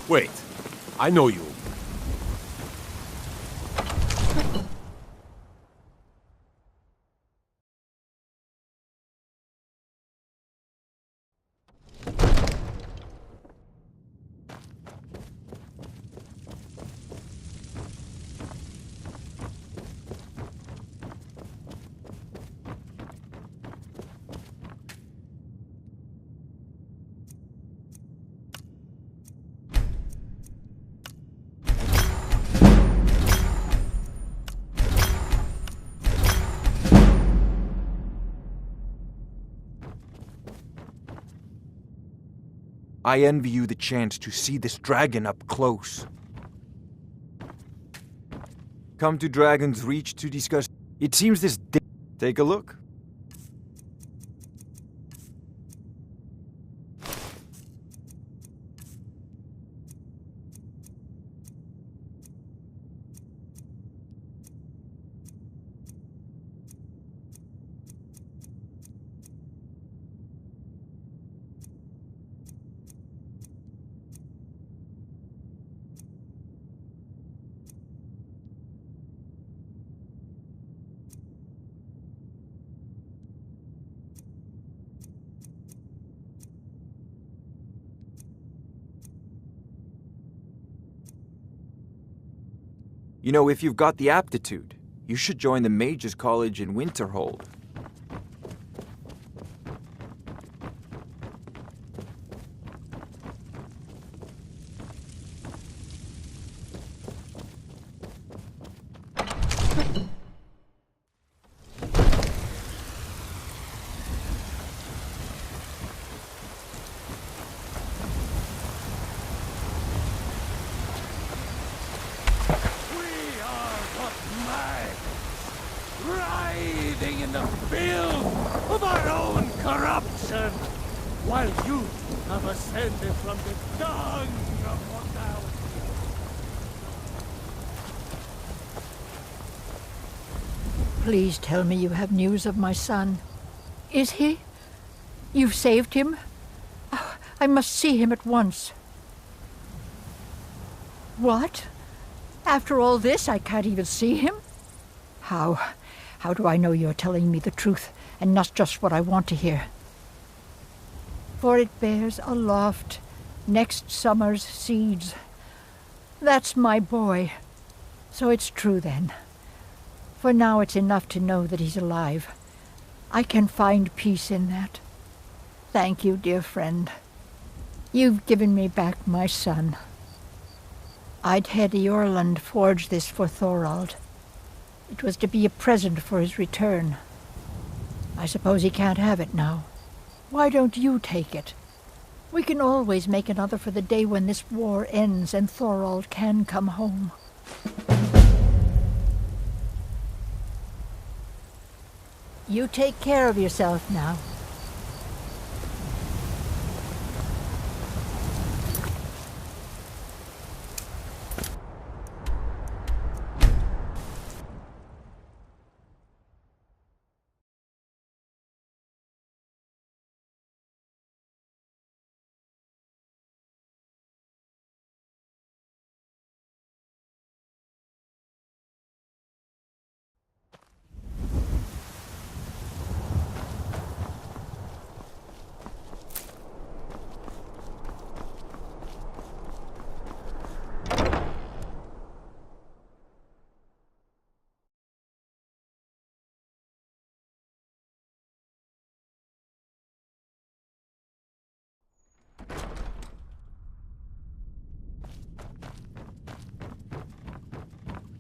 Wait, I know you. I envy you the chance to see this dragon up close. Come to Dragon's Reach to discuss... It seems this... Take a look. You know, if you've got the aptitude, you should join the Mages College in Winterhold. Writhing in the filth of our own corruption, while you have ascended from the dung of mortality. Please tell me you have news of my son. Is he? You've saved him? Oh, I must see him at once. What? After all this, I can't even see him? How do I know you're telling me the truth, and not just what I want to hear? For it bears aloft next summer's seeds. That's my boy. So it's true then. For now it's enough to know that he's alive. I can find peace in that. Thank you, dear friend. You've given me back my son. I'd had Eorlund forge this for Thorald. It was to be a present for his return. I suppose he can't have it now. Why don't you take it? We can always make another for the day when this war ends and Thorald can come home. You take care of yourself now.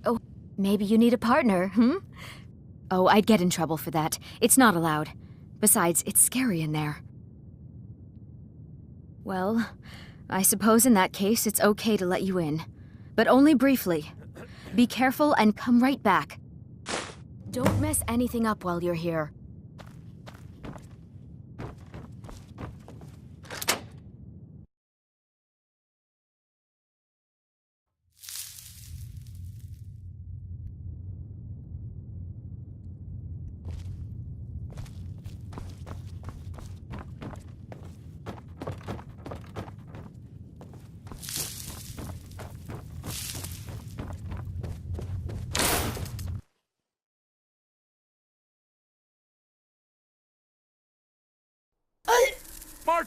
Oh, maybe you need a partner, hmm? Oh, I'd get in trouble for that. It's not allowed. Besides, it's scary in there. Well, I suppose in that case it's okay to let you in. But only briefly. Be careful and come right back. Don't mess anything up while you're here.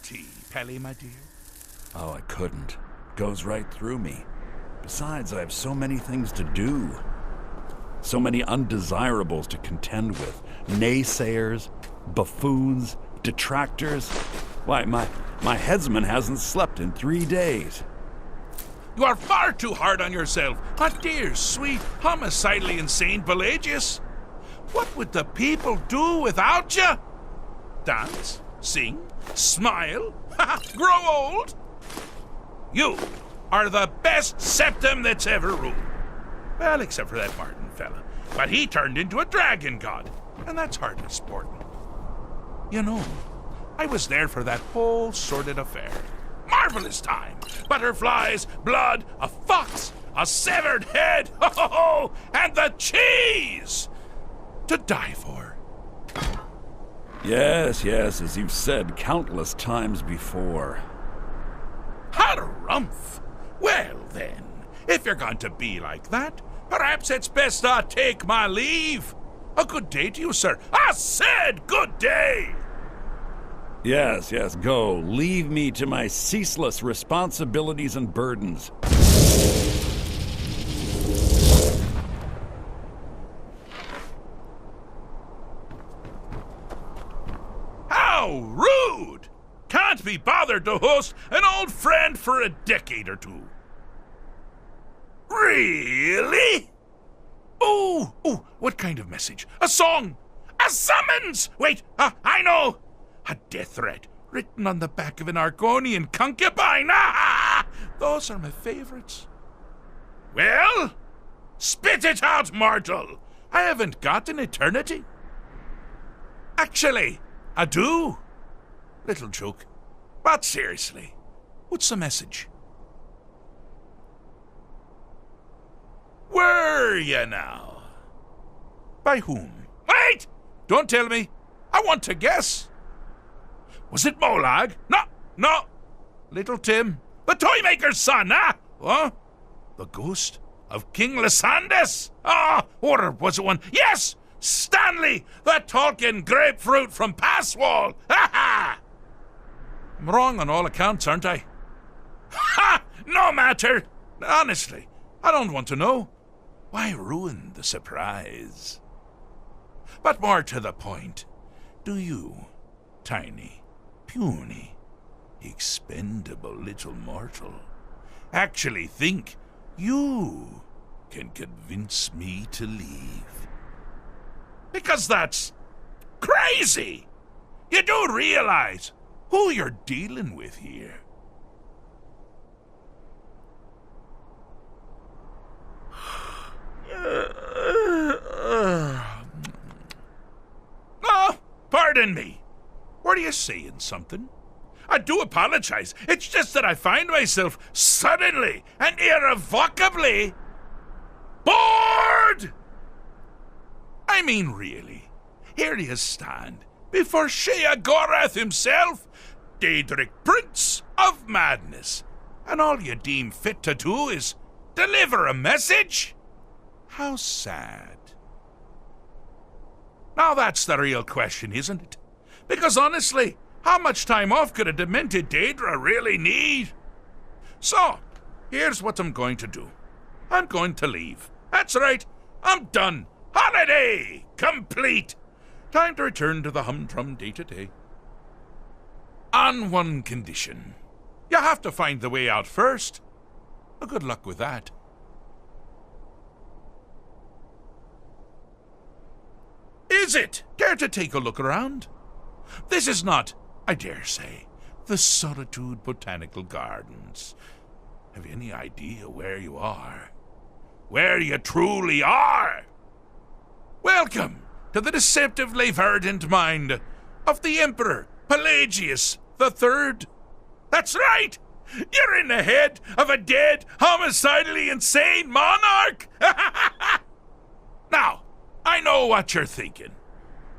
tea, Pelly, my dear? Oh, I couldn't. Goes right through me. Besides, I have so many things to do. So many undesirables to contend with. Naysayers, buffoons, detractors. Why, my headsman hasn't slept in 3 days. You are far too hard on yourself, my dear, sweet, homicidally insane Pelagius. What would the people do without you? Dance? Sing? Smile? Grow old? You are the best septum that's ever ruled. Well, except for that Martin fella. But he turned into a dragon god, and that's hardly sporting. You know, I was there for that whole sordid affair. Marvelous time. Butterflies, blood, a fox, a severed head, and the cheese to die for. Yes, as you've said countless times before. Harumph! Well then, if you're going to be like that, perhaps it's best I take my leave. A good day to you, sir. I said good day! Yes, go. Leave me to my ceaseless responsibilities and burdens. How rude! Can't be bothered to host an old friend for a decade or two. Really? Oh, what kind of message? A song? A summons! Wait, I know! A death threat written on the back of an Argonian concubine. Those are my favorites. Well, spit it out, mortal. I haven't got an eternity. Actually, I do. Little joke. But seriously, what's the message? Were you now? By whom? Wait! Don't tell me. I want to guess. Was it Molag? No. Little Tim, the Toymaker's son, Huh? The ghost of King Lysandas? Or was it one? Yes! Stanley, the talking grapefruit from Passwall! Ha! I'm wrong on all accounts, aren't I? Ha! No matter! Honestly, I don't want to know. Why ruin the surprise? But more to the point, do you, tiny, puny, expendable little mortal, actually think you can convince me to leave? Because that's crazy! You do realize who you're dealing with here. Oh, pardon me. Were you saying something? I do apologize. It's just that I find myself suddenly and irrevocably bored! I mean, really. Here you stand before Sheogorath himself, Daedric Prince of Madness, and all you deem fit to do is deliver a message? How sad. Now that's the real question, isn't it? Because honestly, how much time off could a demented Daedra really need? So, here's what I'm going to do. I'm going to leave. That's right, I'm done. Holiday complete. Time to return to the humdrum day-to-day. On one condition. You have to find the way out first. Good luck with that. Is it? Care to take a look around? This is not, I dare say, the Solitude Botanical Gardens. Have you any idea where you are? Where you truly are? Welcome to the deceptively verdant mind of the Emperor Pelagius III. That's right! You're in the head of a dead, homicidally insane monarch! Now, I know what you're thinking.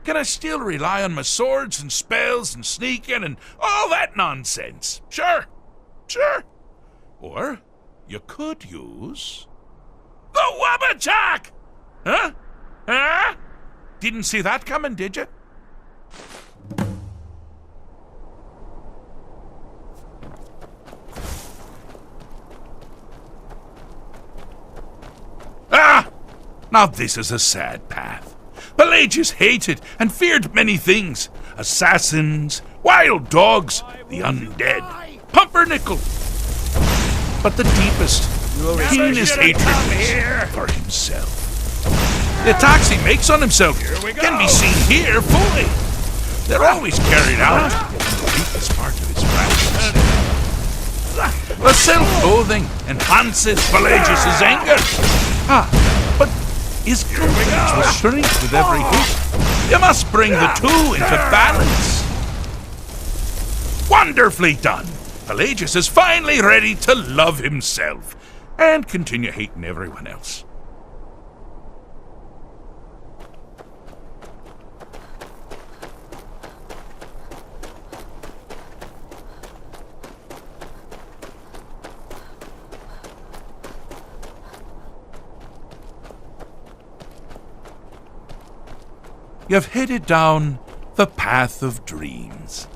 Can I still rely on my swords and spells and sneaking and all that nonsense? Sure. Or you could use the Wabbajack! Huh? Didn't see that coming, did you? Now this is a sad path. Pelagius hated and feared many things. Assassins, wild dogs, the undead, pumpernickel. But the deepest, keenest hatred was for himself. The attacks he makes on himself can be seen here fully. They're always carried out in the deepest part of his practice. The self-loathing enhances Pelagius' anger. But his confidence will shrink with every hit. You must bring the two into balance. Wonderfully done. Pelagius is finally ready to love himself and continue hating everyone else. You've headed down the path of dreams.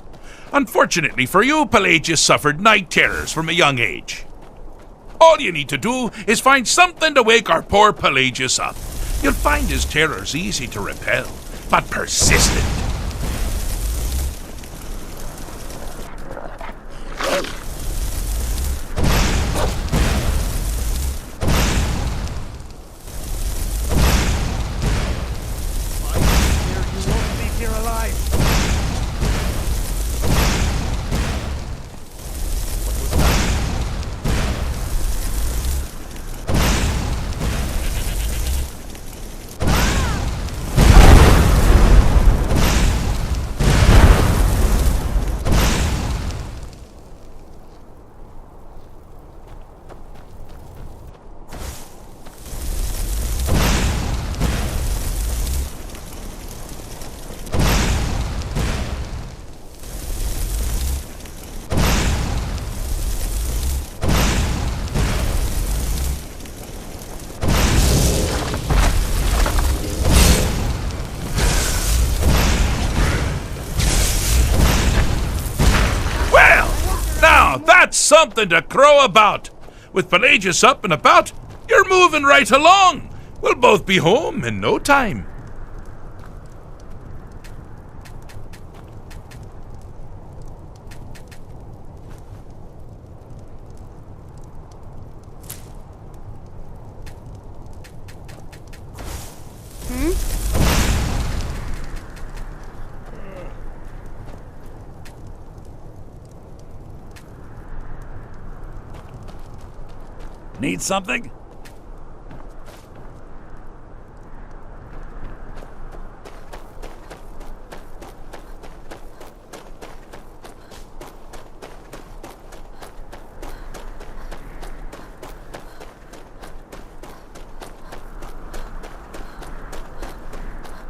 Unfortunately for you, Pelagius suffered night terrors from a young age. All you need to do is find something to wake our poor Pelagius up. You'll find his terrors easy to repel, but persistent. That's something to crow about. With Pelagius up and about, you're moving right along. We'll both be home in no time. Need something?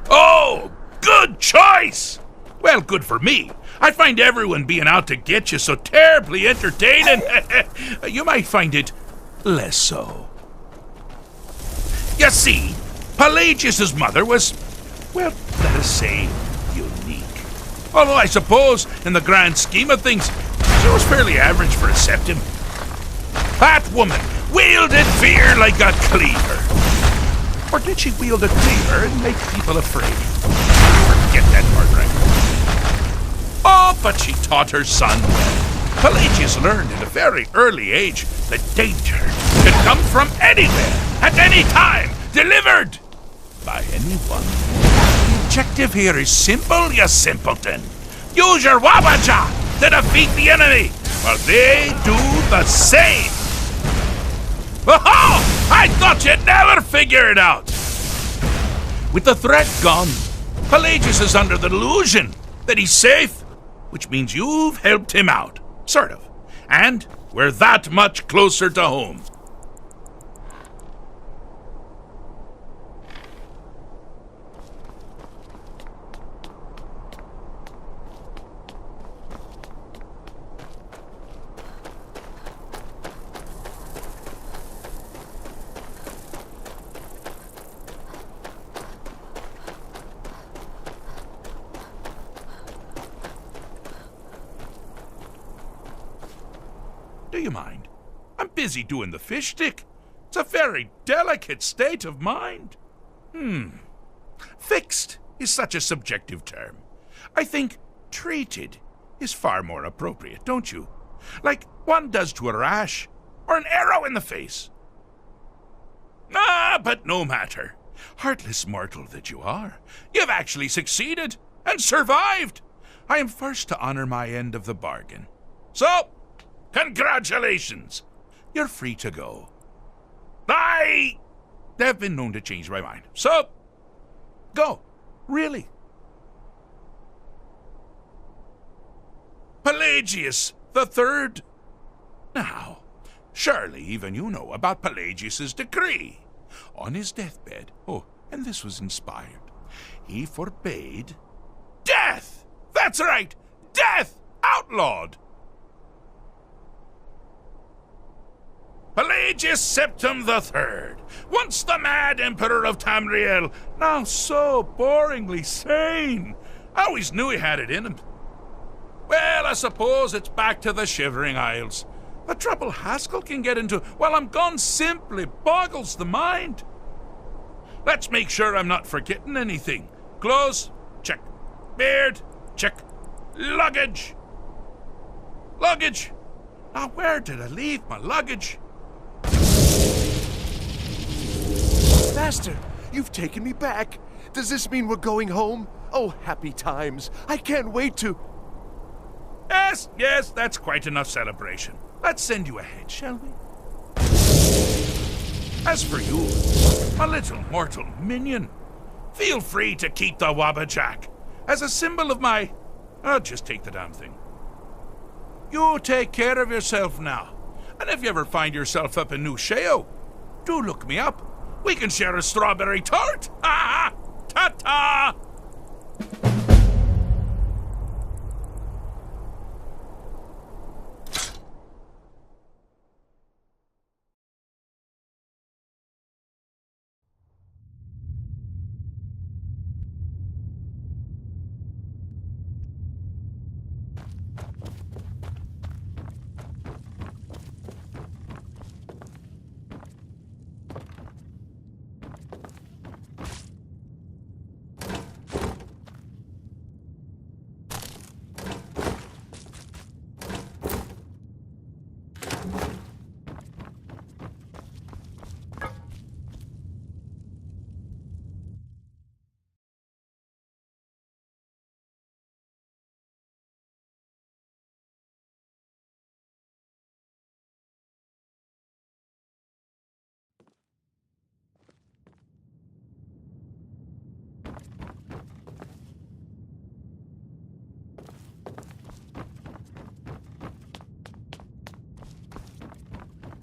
Oh, good choice! Well, good for me. I find everyone being out to get you so terribly entertaining. You might find it less so. You see, Pelagius' mother was, well, let us say, unique. Although I suppose, in the grand scheme of things, she was fairly average for a septim. That woman wielded fear like a cleaver. Or did she wield a cleaver and make people afraid? Forget that part, right? Oh, but she taught her son well. Pelagius learned at a very early age that danger could come from anywhere, at any time, delivered by anyone. The objective here is simple, you simpleton. Use your wabaja to defeat the enemy, while they do the same. Oh, I thought you'd never figure it out. With the threat gone, Pelagius is under the delusion that he's safe, which means you've helped him out. Sort of. And we're that much closer to home. Do you mind? I'm busy doing the fish stick. It's a very delicate state of mind. Fixed is such a subjective term. I think treated is far more appropriate, don't you? Like one does to a rash, or an arrow in the face. Ah, but no matter. Heartless mortal that you are, you've actually succeeded and survived. I am first to honor my end of the bargain. So, congratulations. You're free to go. I have been known to change my mind. So, go. Really. Pelagius the Third. Now, surely even you know about Pelagius's decree. On his deathbed, and this was inspired, he forbade death! That's right! Death! Outlawed! Pelagius Septim the Third, once the mad emperor of Tamriel, now so boringly sane. I always knew he had it in him. Well, I suppose it's back to the Shivering Isles. The trouble Haskell can get into while I'm gone simply boggles the mind. Let's make sure I'm not forgetting anything. Clothes, check. Beard, check. Luggage. Luggage. Now, where did I leave my luggage? Master, you've taken me back. Does this mean we're going home? Oh, happy times. I can't wait to... Yes, that's quite enough celebration. Let's send you ahead, shall we? As for you, a little mortal minion, feel free to keep the Wabbajack as a symbol of my... I'll just take the damn thing. You take care of yourself now, and if you ever find yourself up in New Sheo, do look me up. We can share a strawberry tart. Ha ha! Ta-ta!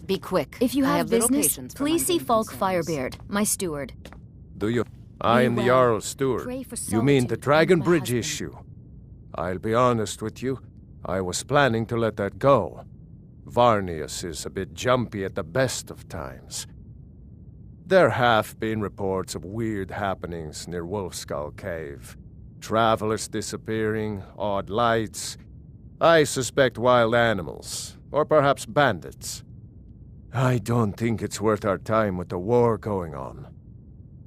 Be quick. If you have business, please see Falk Firebeard, my steward. Do you? I am the Jarl's steward. You mean the Dragon Bridge issue? I'll be honest with you. I was planning to let that go. Varnius is a bit jumpy at the best of times. There have been reports of weird happenings near Wolfskull Cave. Travelers disappearing, odd lights. I suspect wild animals, or perhaps bandits. I don't think it's worth our time with the war going on.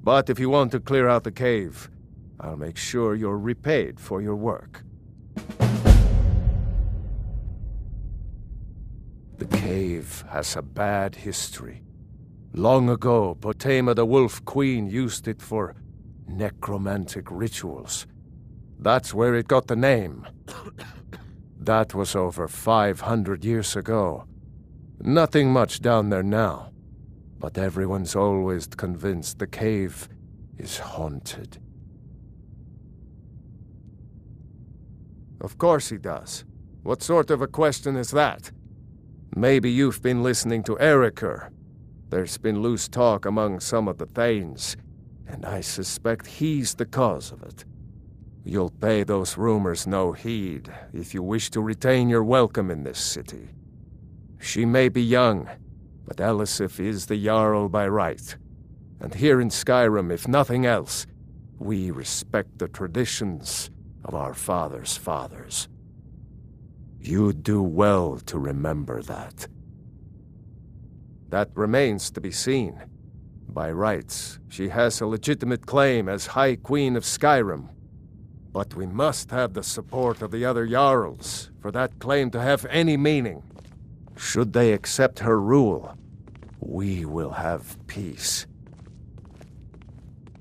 But if you want to clear out the cave, I'll make sure you're repaid for your work. The cave has a bad history. Long ago, Potema the Wolf Queen used it for necromantic rituals. That's where it got the name. That was over 500 years ago. Nothing much down there now, but everyone's always convinced the cave is haunted. Of course he does. What sort of a question is that? Maybe you've been listening to Eriker. There's been loose talk among some of the Thanes, and I suspect he's the cause of it. You'll pay those rumors no heed if you wish to retain your welcome in this city. She may be young, but Elisif is the Jarl by right. And here in Skyrim, if nothing else, we respect the traditions of our fathers' fathers. You'd do well to remember that. That remains to be seen. By rights, she has a legitimate claim as High Queen of Skyrim. But we must have the support of the other Jarls for that claim to have any meaning. Should they accept her rule, we will have peace.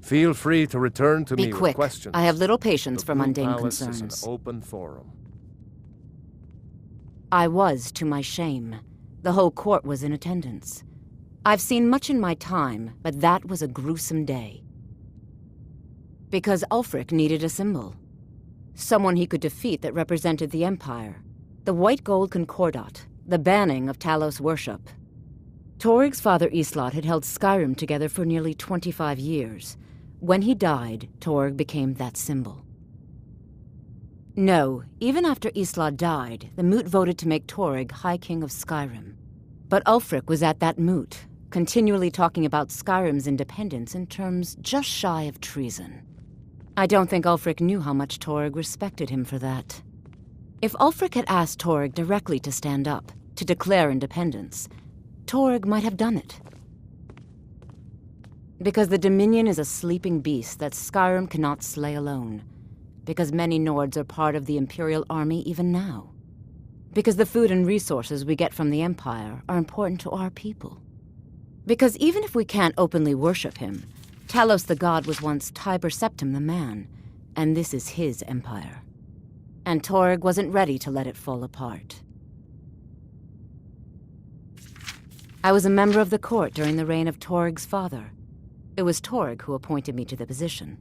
Feel free to return to me Be with quick. questions. I have little patience The for Blue mundane Palace is concerns. an open forum. I was, to my shame. The whole court was in attendance. I've seen much in my time, but that was a gruesome day. Because Ulfric needed a symbol. Someone he could defeat that represented the Empire. The White Gold Concordat, the banning of Talos worship. Toryg's father Islot had held Skyrim together for nearly 25 years. When he died, Toryg became that symbol. No, even after Islot died, the Moot voted to make Toryg High King of Skyrim. But Ulfric was at that Moot, continually talking about Skyrim's independence in terms just shy of treason. I don't think Ulfric knew how much Toryg respected him for that. If Ulfric had asked Toryg directly to stand up, to declare independence, Toryg might have done it. Because the Dominion is a sleeping beast that Skyrim cannot slay alone. Because many Nords are part of the Imperial Army even now. Because the food and resources we get from the Empire are important to our people. Because even if we can't openly worship him, Talos the god was once Tiber Septim the man, and this is his empire. And Toryg wasn't ready to let it fall apart. I was a member of the court during the reign of Toryg's father. It was Toryg who appointed me to the position.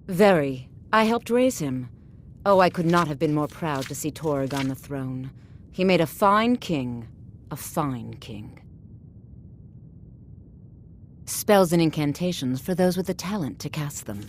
Very. I helped raise him. Oh, I could not have been more proud to see Toryg on the throne. He made a fine king. A fine king. Spells and incantations for those with the talent to cast them.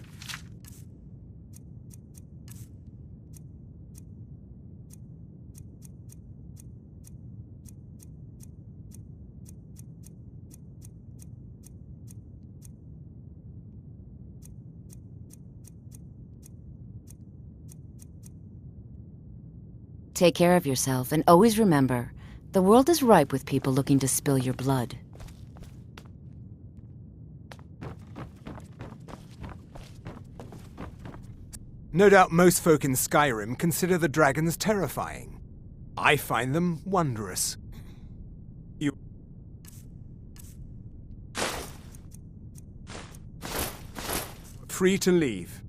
Take care of yourself, and always remember, the world is ripe with people looking to spill your blood. No doubt most folk in Skyrim consider the dragons terrifying. I find them wondrous. You... Free to leave.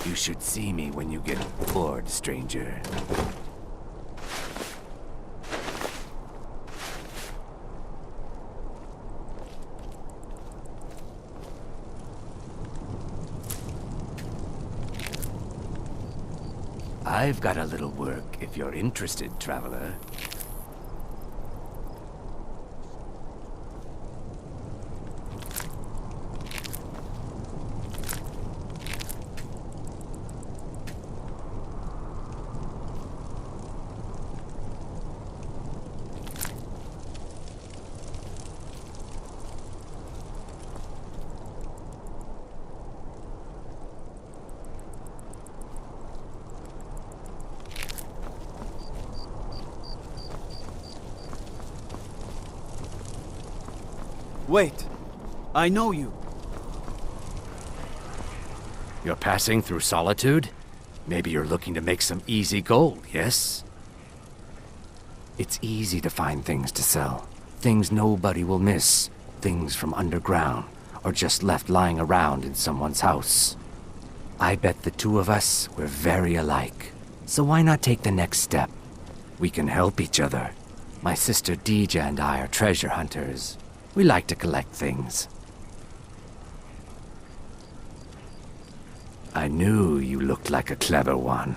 You should see me when you get bored, stranger. I've got a little work if you're interested, traveler. Wait. I know you. You're passing through Solitude? Maybe you're looking to make some easy gold, yes? It's easy to find things to sell. Things nobody will miss. Things from underground, or just left lying around in someone's house. I bet the two of us were very alike. So why not take the next step? We can help each other. My sister Deeja and I are treasure hunters. We like to collect things. I knew you looked like a clever one.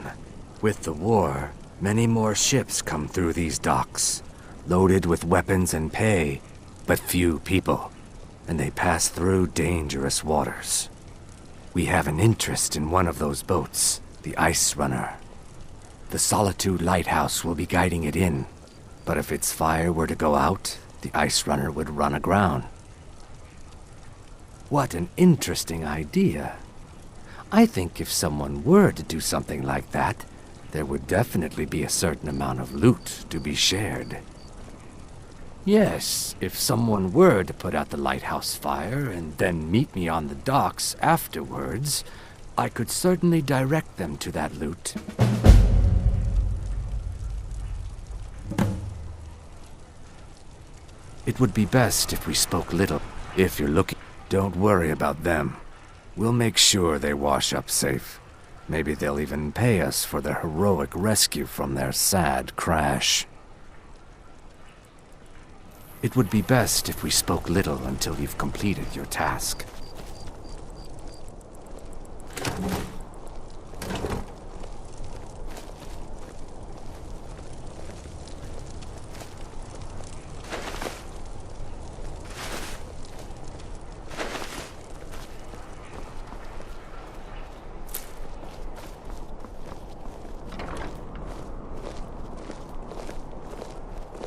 With the war, many more ships come through these docks, loaded with weapons and pay, but few people, and they pass through dangerous waters. We have an interest in one of those boats, the Ice Runner. The Solitude Lighthouse will be guiding it in, but if its fire were to go out, the Ice Runner would run aground. What an interesting idea. I think if someone were to do something like that, there would definitely be a certain amount of loot to be shared. Yes, if someone were to put out the lighthouse fire and then meet me on the docks afterwards, I could certainly direct them to that loot. It would be best if we spoke little. If you're looking, don't worry about them. We'll make sure they wash up safe. Maybe they'll even pay us for their heroic rescue from their sad crash. It would be best if we spoke little until you've completed your task.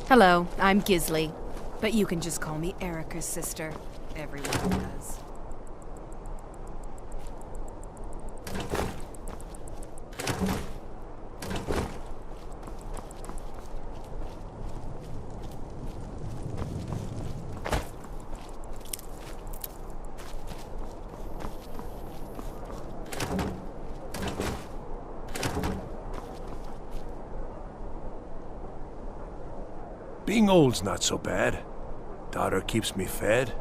Hello, I'm Gisli, but you can just call me Erica's sister. Everyone does. Being old's not so bad. Daughter keeps me fed,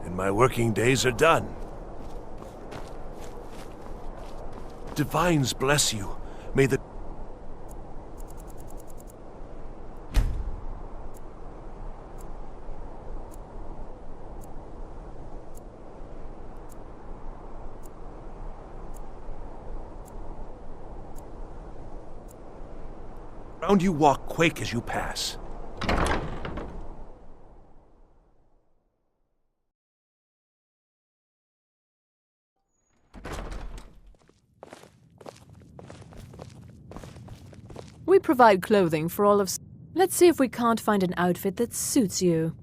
and my working days are done. Divines bless you. May the... Round you walk quake as you pass. We provide clothing for all of... Let's see if we can't find an outfit that suits you.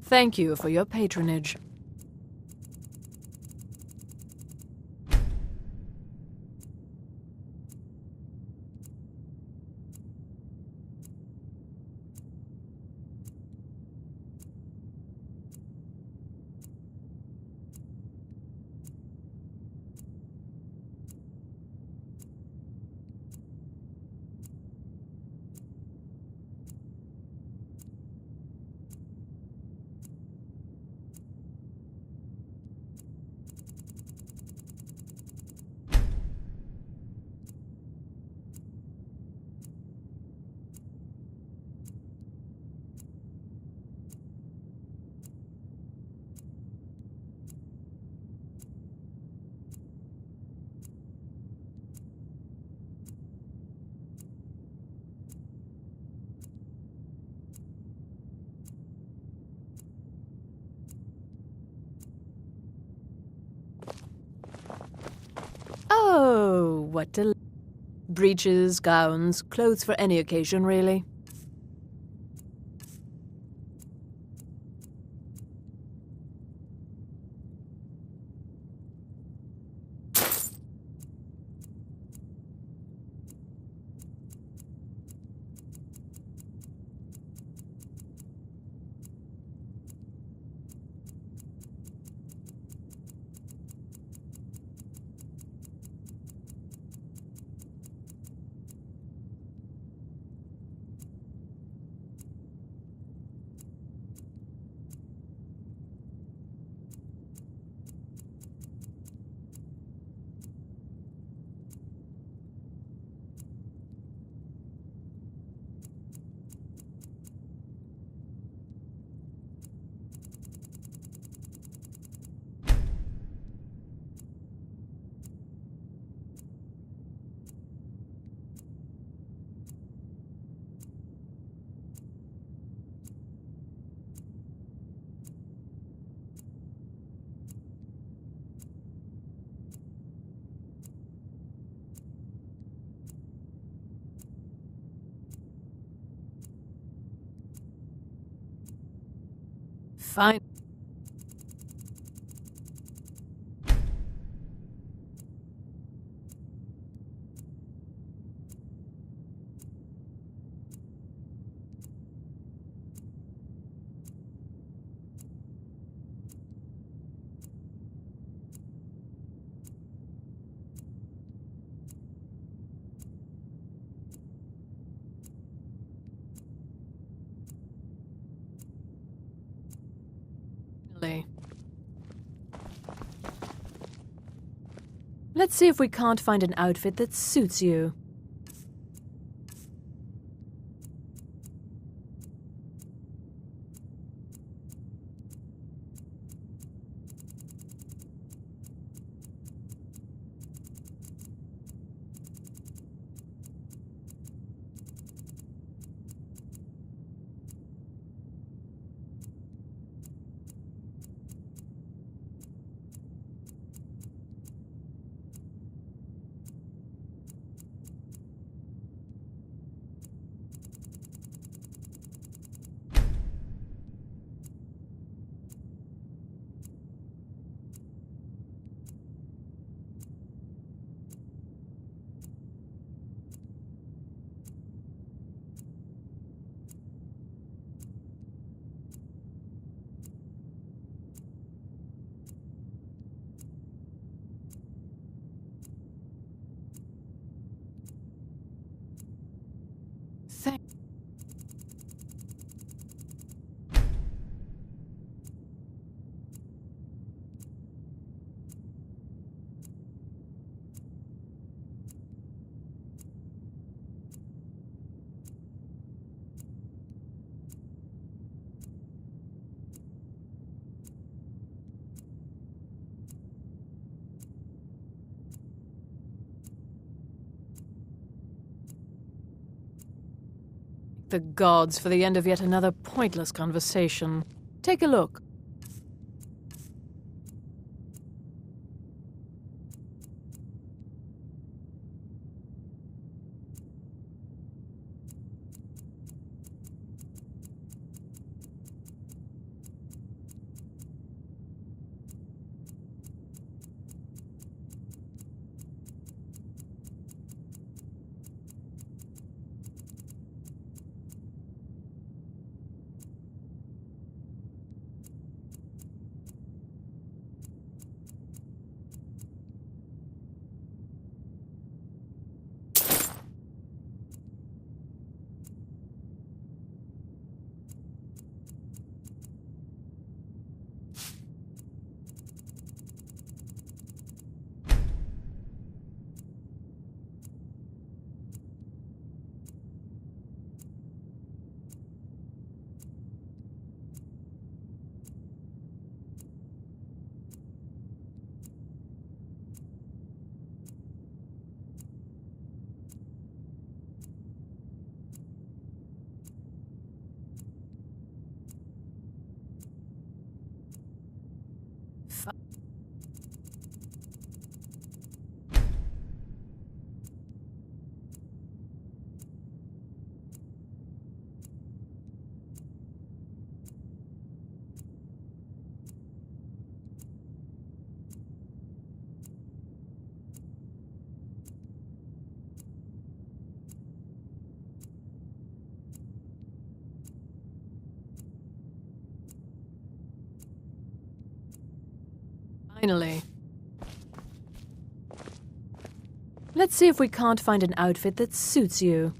Thank you for your patronage. Oh, what breeches, gowns, clothes for any occasion, really. Fine. Let's see if we can't find an outfit that suits you. The gods for the end of yet another pointless conversation. Take a look. Finally. Let's see if we can't find an outfit that suits you.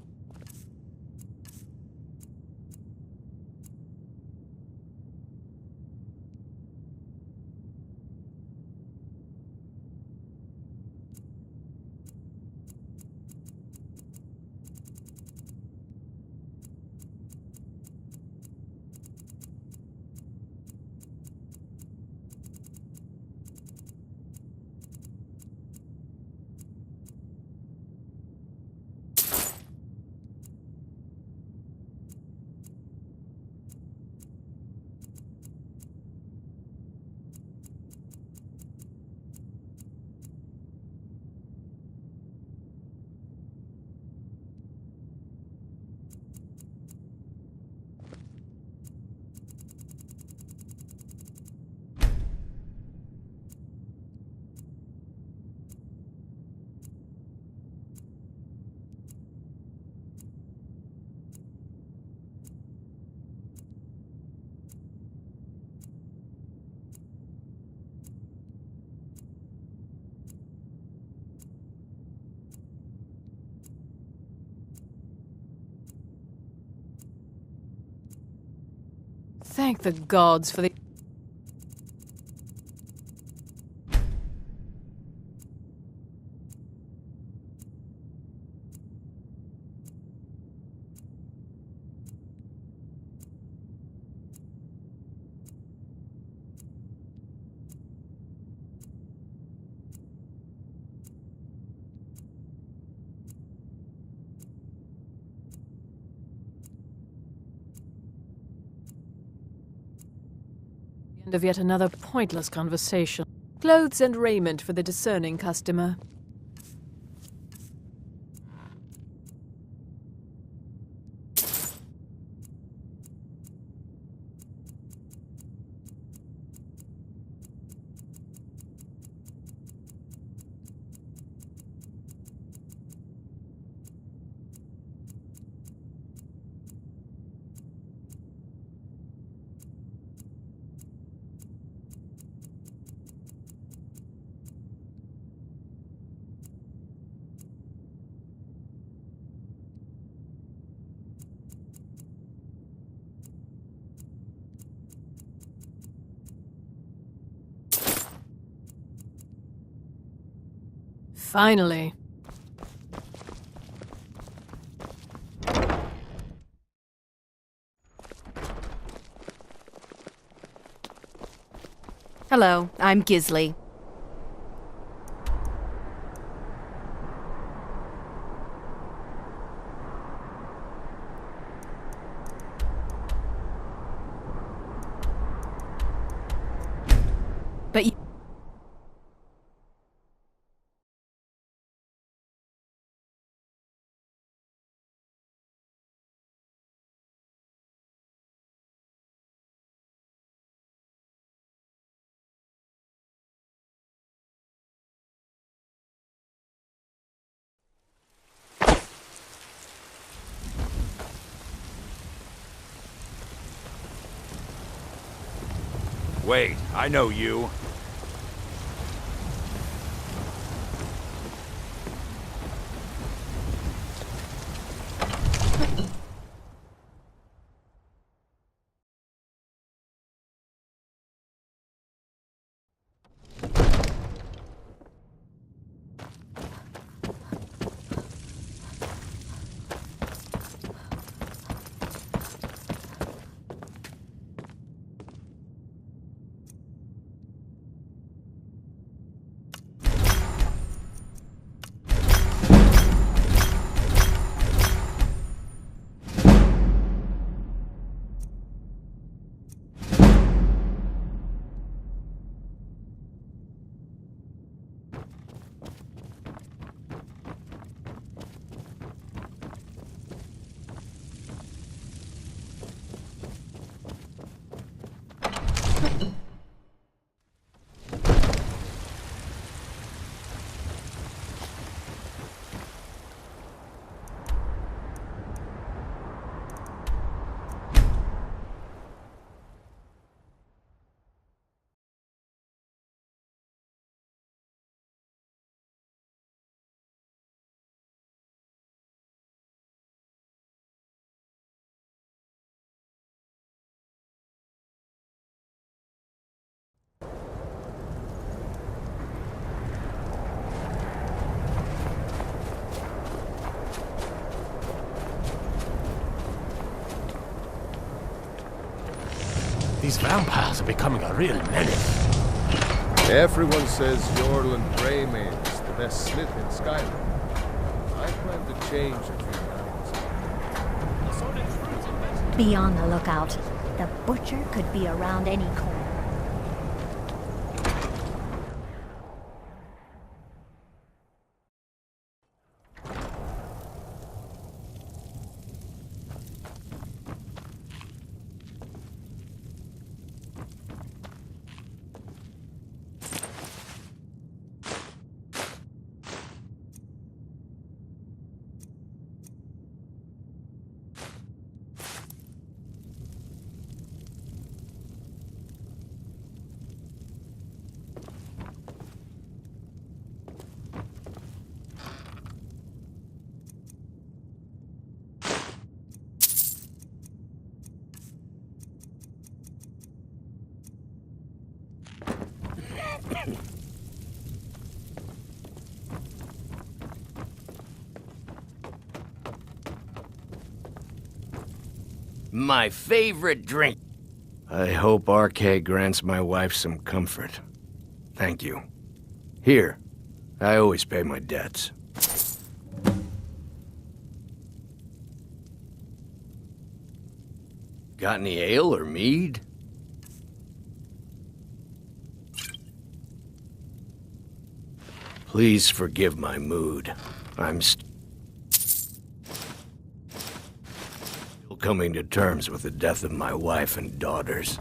Thank the gods for the... end of yet another pointless conversation. Clothes and raiment for the discerning customer. Finally. Hello, I'm Gisli. But you... Wait, I know you. These vampires are becoming a real menace. Everyone says Jorland Greymane is the best smith in Skyrim. I plan to change a few minds. Be on the lookout. The butcher could be around any corner. My favorite drink. I hope RK grants my wife some comfort. Thank you. Here, I always pay my debts. Got any ale or mead? Please forgive my mood. I'm still coming to terms with the death of my wife and daughters.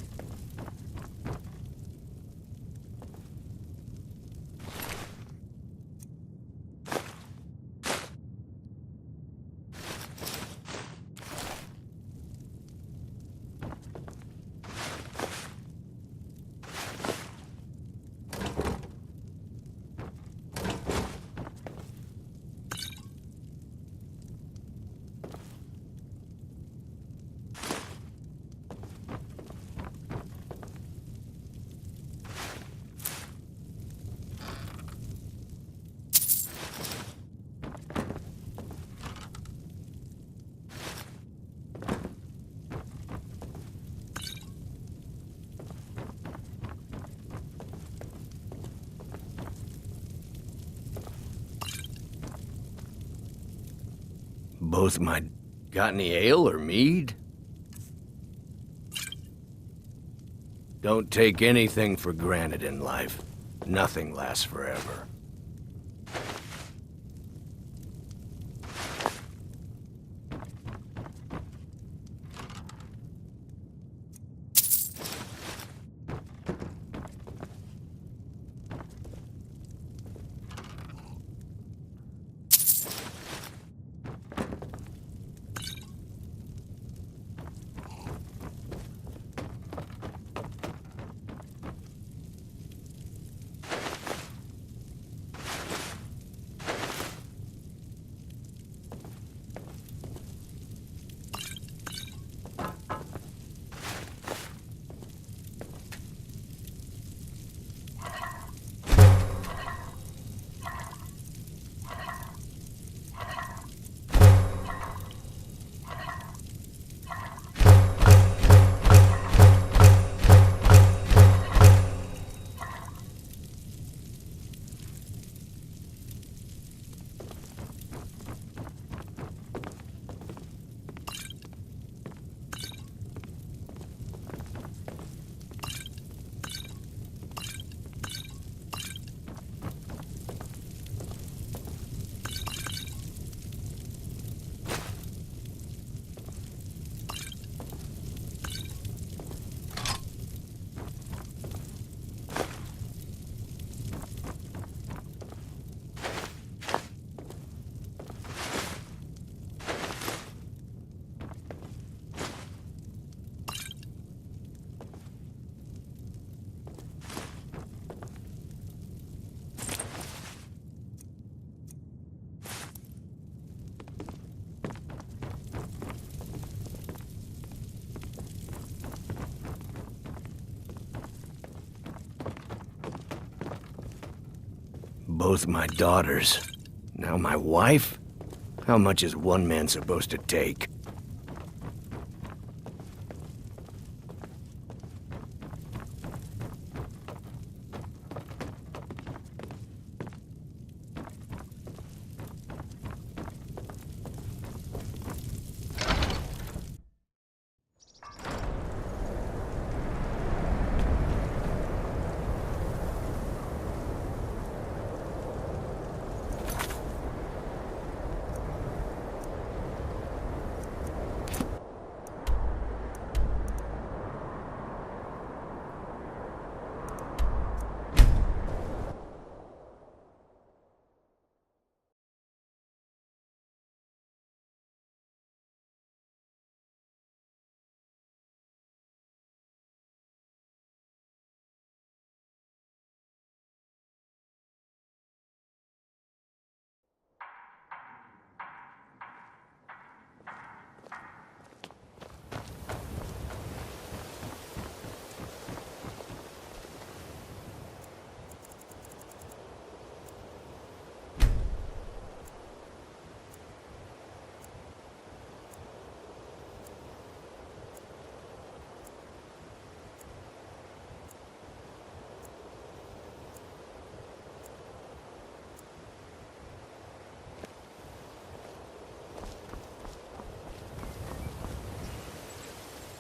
Both my... Got any ale or mead? Don't take anything for granted in life. Nothing lasts forever. Both my daughters. Now my wife? How much is one man supposed to take?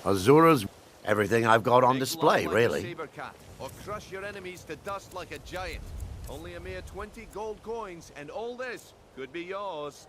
Azura's everything I've got on display, really. Or crush your enemies to dust like a giant. Only a mere 20 gold coins, and all this could be yours.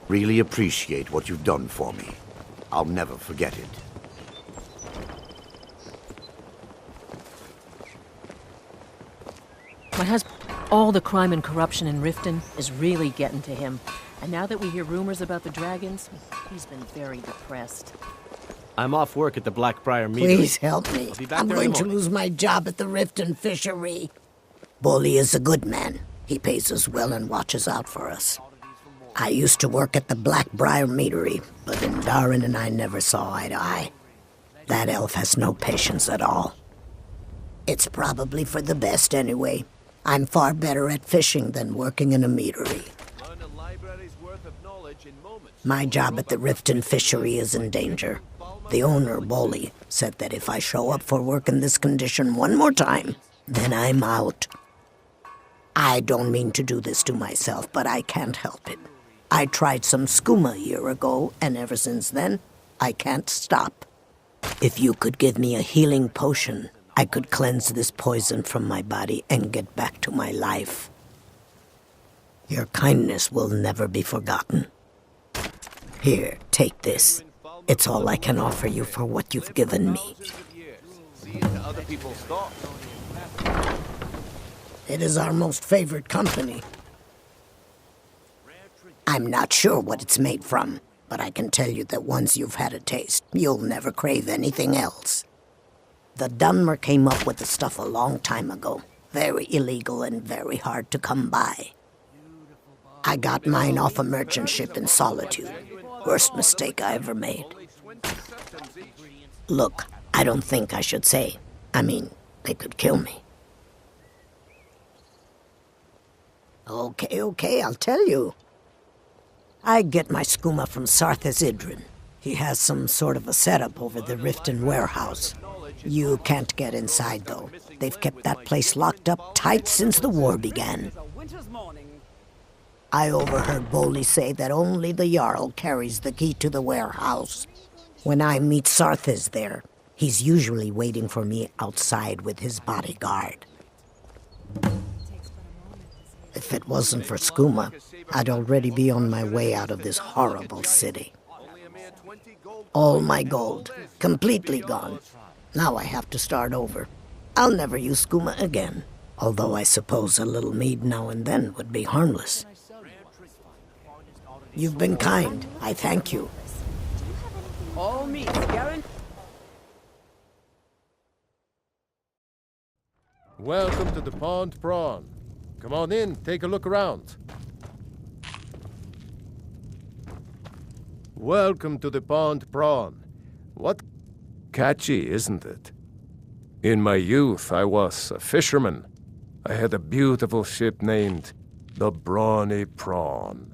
Really appreciate what you've done for me. I'll never forget it. My husband, all the crime and corruption in Riften is really getting to him. And now that we hear rumors about the dragons, he's been very depressed. I'm off work at the Blackbriar meeting. Please help me. I'm going to lose my job at the Riften fishery. Bully is a good man. He pays us well and watches out for us. I used to work at the Blackbriar meadery, but Darin and I never saw eye to eye. That elf has no patience at all. It's probably for the best anyway. I'm far better at fishing than working in a meadery. My job at the Riften fishery is in danger. The owner, Bolly, said that if I show up for work in this condition one more time, then I'm out. I don't mean to do this to myself, but I can't help it. I tried some skooma a year ago, and ever since then, I can't stop. If you could give me a healing potion, I could cleanse this poison from my body and get back to my life. Your kindness will never be forgotten. Here, take this. It's all I can offer you for what you've given me. It is our most favored company. I'm not sure what it's made from, but I can tell you that once you've had a taste, you'll never crave anything else. The Dunmer came up with the stuff a long time ago. Very illegal and very hard to come by. I got mine off a merchant ship in Solitude. Worst mistake I ever made. Look, I don't think I should say. I mean, they could kill me. Okay, I'll tell you. I get my skooma from Sarthas Idrin. He has some sort of a setup over the Riften warehouse. You can't get inside, though. They've kept that place locked up tight since the war began. I overheard Bolly say that only the Jarl carries the key to the warehouse. When I meet Sarthas there, he's usually waiting for me outside with his bodyguard. If it wasn't for skooma, I'd already be on my way out of this horrible city. All my gold, completely gone. Now I have to start over. I'll never use skooma again, although I suppose a little mead now and then would be harmless. You've been kind. I thank you. All meat, Garen. Welcome to the Pond Prawn. Come on in, take a look around. Welcome to the Pond Prawn. What catchy, isn't it? In my youth, I was a fisherman. I had a beautiful ship named the Brawny Prawn.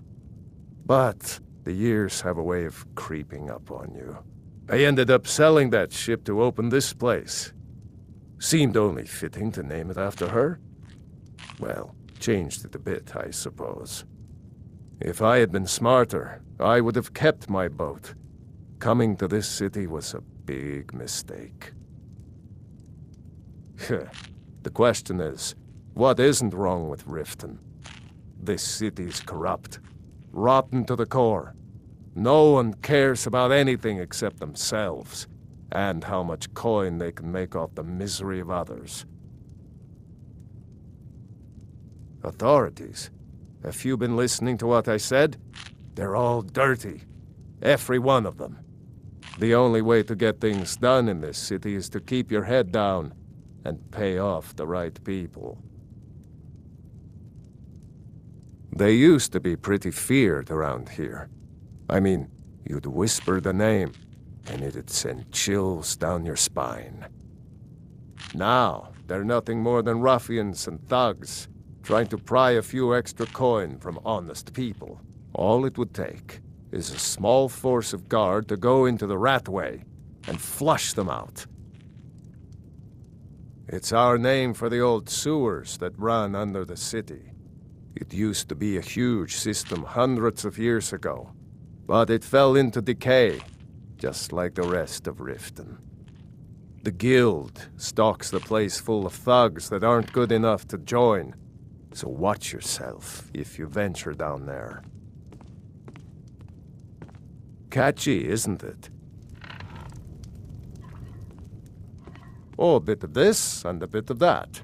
But the years have a way of creeping up on you. I ended up selling that ship to open this place. Seemed only fitting to name it after her. Well, changed it a bit, I suppose. If I had been smarter, I would have kept my boat. Coming to this city was a big mistake. The question is, what isn't wrong with Riften? This city's corrupt, rotten to the core. No one cares about anything except themselves, and how much coin they can make off the misery of others. Authorities, have you been listening to what I said? They're all dirty. Every one of them. The only way to get things done in this city is to keep your head down and pay off the right people. They used to be pretty feared around here. I mean, you'd whisper the name, and it'd send chills down your spine. Now, they're nothing more than ruffians and thugs, trying to pry a few extra coin from honest people. All it would take is a small force of guard to go into the Ratway and flush them out. It's our name for the old sewers that run under the city. It used to be a huge system hundreds of years ago, but it fell into decay, just like the rest of Riften. The Guild stocks the place full of thugs that aren't good enough to join, so watch yourself if you venture down there. Catchy, isn't it? Oh, a bit of this and a bit of that.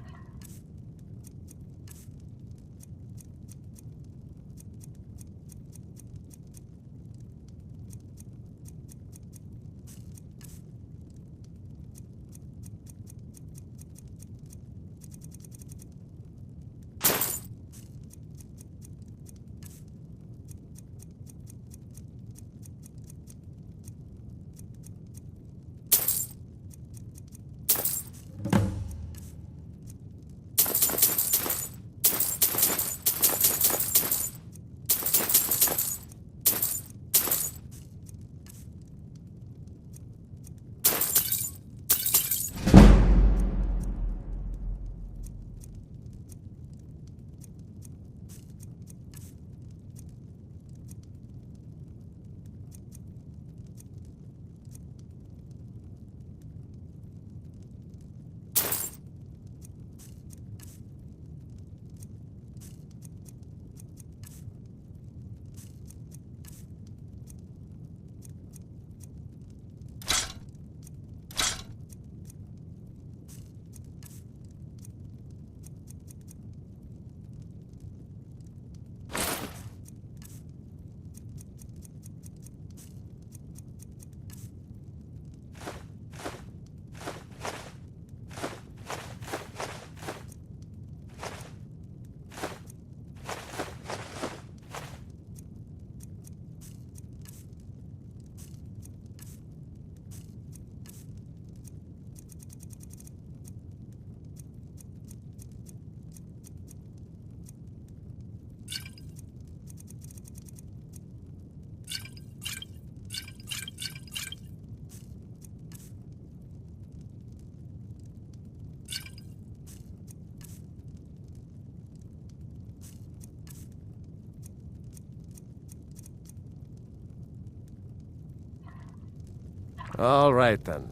All right, then.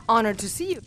Honored to see you.